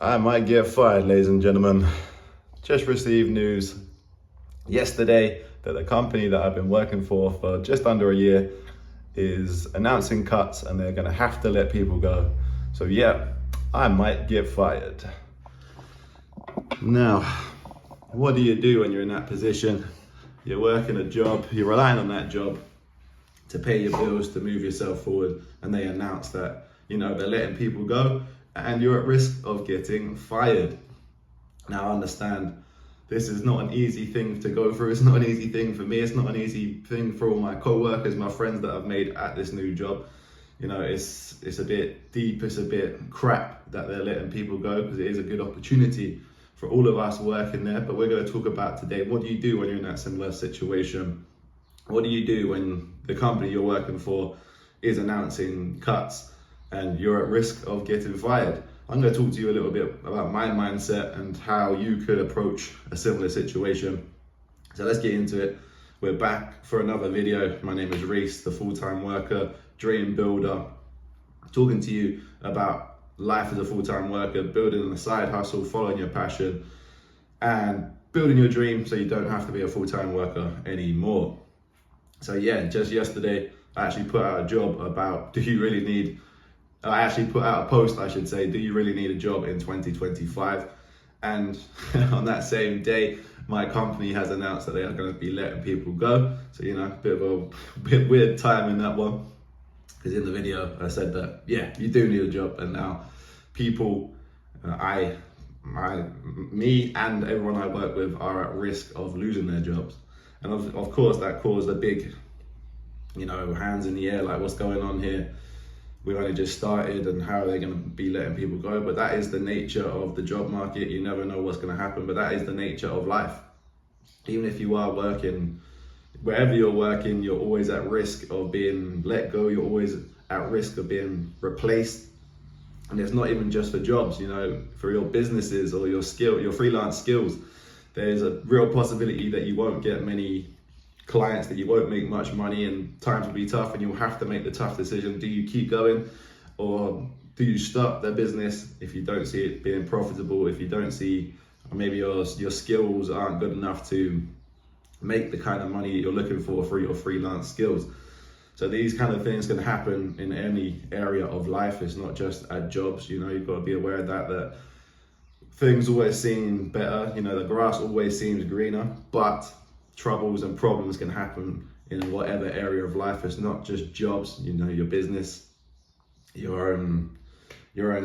I might get fired, ladies and gentlemen. Just received news yesterday that the company that I've been working for just under a year is announcing cuts and they're gonna have to let people go. So yeah, I might get fired. Now, what do you do when you're in that position? You're working a job, you're relying on that job to pay your bills, to move yourself forward, and they announce that, they're letting people go and you're at risk of getting fired. Now, I understand this is not an easy thing to go through. It's not an easy thing for me. It's not an easy thing for all my co-workers, my friends that I've made at this new job. It's a bit deep, it's a bit crap that they're letting people go, because it is a good opportunity for all of us working there. But we're going to talk about today, what do you do when you're in that similar situation? What do you do when the company you're working for is announcing cuts and you're at risk of getting fired? I'm going to talk to you a little bit about my mindset and how you could approach a similar situation. So let's get into it. We're back for another video. My name is Reese, the full-time worker, dream builder, talking to you about life as a full-time worker, building a side hustle, following your passion, and building your dream so you don't have to be a full-time worker anymore. So yeah, just yesterday, I actually put out a job about, I actually put out a post, I should say, do you really need a job in 2025? And on that same day, my company has announced that they are going to be letting people go. So, bit weird time in that one. Because in the video, I said that, yeah, you do need a job. And now people, me and everyone I work with are at risk of losing their jobs. And of course, that caused a big, hands in the air, like what's going on here? We've only just started, and how are they going to be letting people go? But that is the nature of the job market. You never know what's going to happen, but that is the nature of life. Even if you are working, wherever you're working, you're always at risk of being let go. You're always at risk of being replaced. And it's not even just for jobs, for your businesses or your freelance skills. There's a real possibility that you won't get many clients, that you won't make much money, and times will be tough and you'll have to make the tough decision. Do you keep going, or do you stop the business if you don't see it being profitable, if you don't see, or maybe your skills aren't good enough to make the kind of money you're looking for your freelance skills? So these kind of things can happen in any area of life. It's not just at jobs. You've got to be aware of that things always seem better, the grass always seems greener, but troubles and problems can happen in whatever area of life. It's not just jobs, your business, your own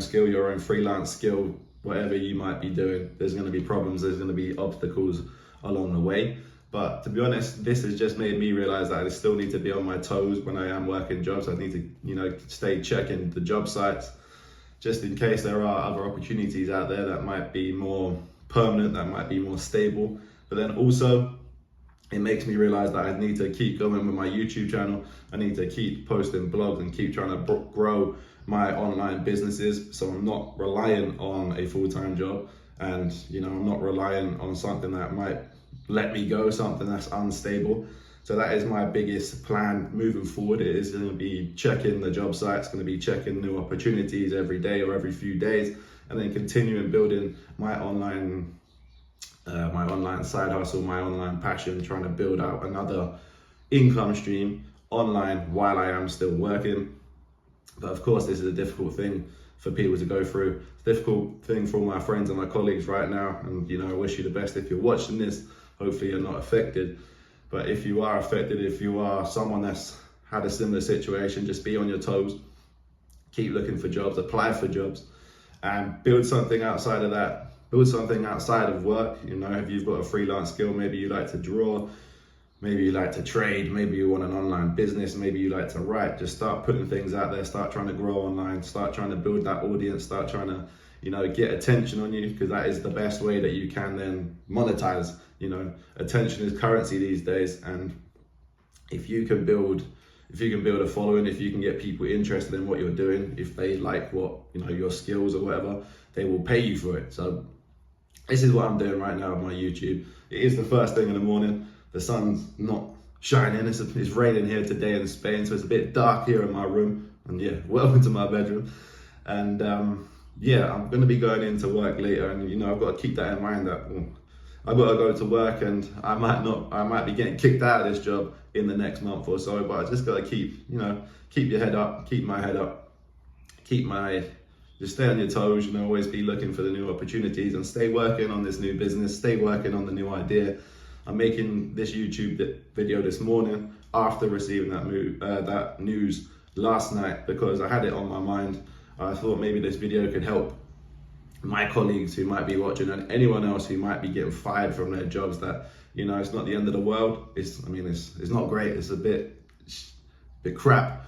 skill, your own freelance skill, whatever you might be doing, there's going to be problems, there's going to be obstacles along the way. But to be honest, this has just made me realize that I still need to be on my toes when I am working jobs. I need to, stay checking the job sites, just in case there are other opportunities out there that might be more permanent, that might be more stable. But then also, it makes me realize that I need to keep going with my YouTube channel. I need to keep posting blogs and keep trying to grow my online businesses. So I'm not relying on a full-time job, and I'm not relying on something that might let me go, something that's unstable. So that is my biggest plan moving forward. It is going to be checking the job sites, going to be checking new opportunities every day or every few days, and then continuing building my online side hustle, my online passion, trying to build out another income stream online while I am still working. But of course, this is a difficult thing for people to go through. It's a difficult thing for all my friends and my colleagues right now. And I wish you the best if you're watching this. Hopefully you're not affected. But if you are affected, if you are someone that's had a similar situation, just be on your toes. Keep looking for jobs, apply for jobs, and build something outside of that. Build something outside of work. If you've got a freelance skill, maybe you like to draw, maybe you like to trade, maybe you want an online business, maybe you like to write. Just start putting things out there, start trying to grow online, start trying to build that audience, start trying to, get attention on you, because that is the best way that you can then monetize. Attention is currency these days, and if you can build a following, if you can get people interested in what you're doing, if they like what, your skills or whatever, they will pay you for it. So this is what I'm doing right now on my YouTube. It is the first thing in the morning. The sun's not shining. It's raining here today in Spain, so it's a bit dark here in my room. And yeah, welcome to my bedroom. And yeah, I'm going to be going into work later, and I've got to keep that in mind that I've got to go to work, and I might be getting kicked out of this job in the next month or so. But I just got to keep your head up, keep my head up, just stay on your toes. Always be looking for the new opportunities, and stay working on this new business, stay working on the new idea. I'm making this YouTube video this morning after receiving that news last night, because I had it on my mind. I thought maybe this video could help my colleagues who might be watching, and anyone else who might be getting fired from their jobs, that it's not the end of the world. It's not great. It's a bit crap,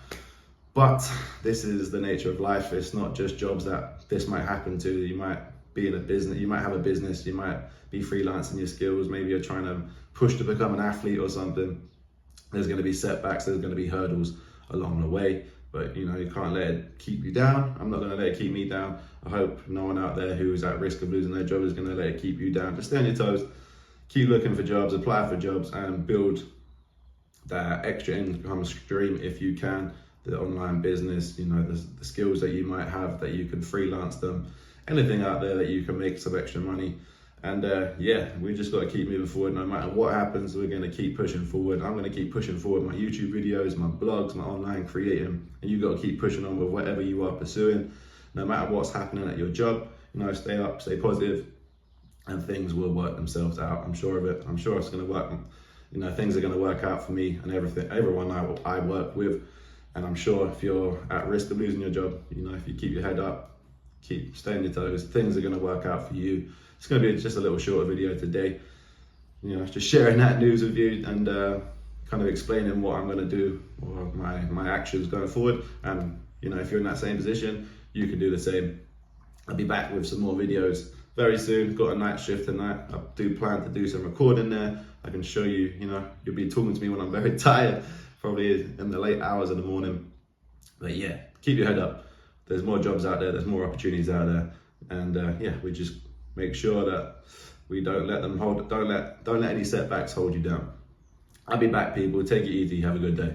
but this is the nature of life. It's not just jobs that this might happen to. You might be in a business, you might have a business, you might be freelancing your skills, maybe you're trying to push to become an athlete or something. There's going to be setbacks, there's going to be hurdles along the way, but you can't let it keep you down. I'm not going to let it keep me down. I hope no one out there who is at risk of losing their job is going to let it keep you down. Just stay on your toes, keep looking for jobs, apply for jobs, and build that extra income stream if you can. The online business, the skills that you might have, that you can freelance them, anything out there that you can make some extra money. And we just got to keep moving forward. No matter what happens, we're going to keep pushing forward. I'm going to keep pushing forward my YouTube videos, my blogs, my online creating, and you've got to keep pushing on with whatever you are pursuing. No matter what's happening at your job, stay up, stay positive, and things will work themselves out. I'm sure of it. I'm sure it's going to work. Things are going to work out for me and everyone I work with. And I'm sure if you're at risk of losing your job, if you keep your head up, keep staying your toes, things are going to work out for you. It's going to be just a little shorter video today, just sharing that news with you, and kind of explaining what I'm going to do, or my actions going forward. And if you're in that same position, you can do the same. I'll be back with some more videos very soon. Got a night shift tonight. I do plan to do some recording there. I can show you, you'll be talking to me when I'm very tired, probably in the late hours of the morning. But yeah, keep your head up. There's more jobs out there, there's more opportunities out there. And we just make sure that we don't let any setbacks hold you down. I'll be back, people. Take it easy. Have a good day.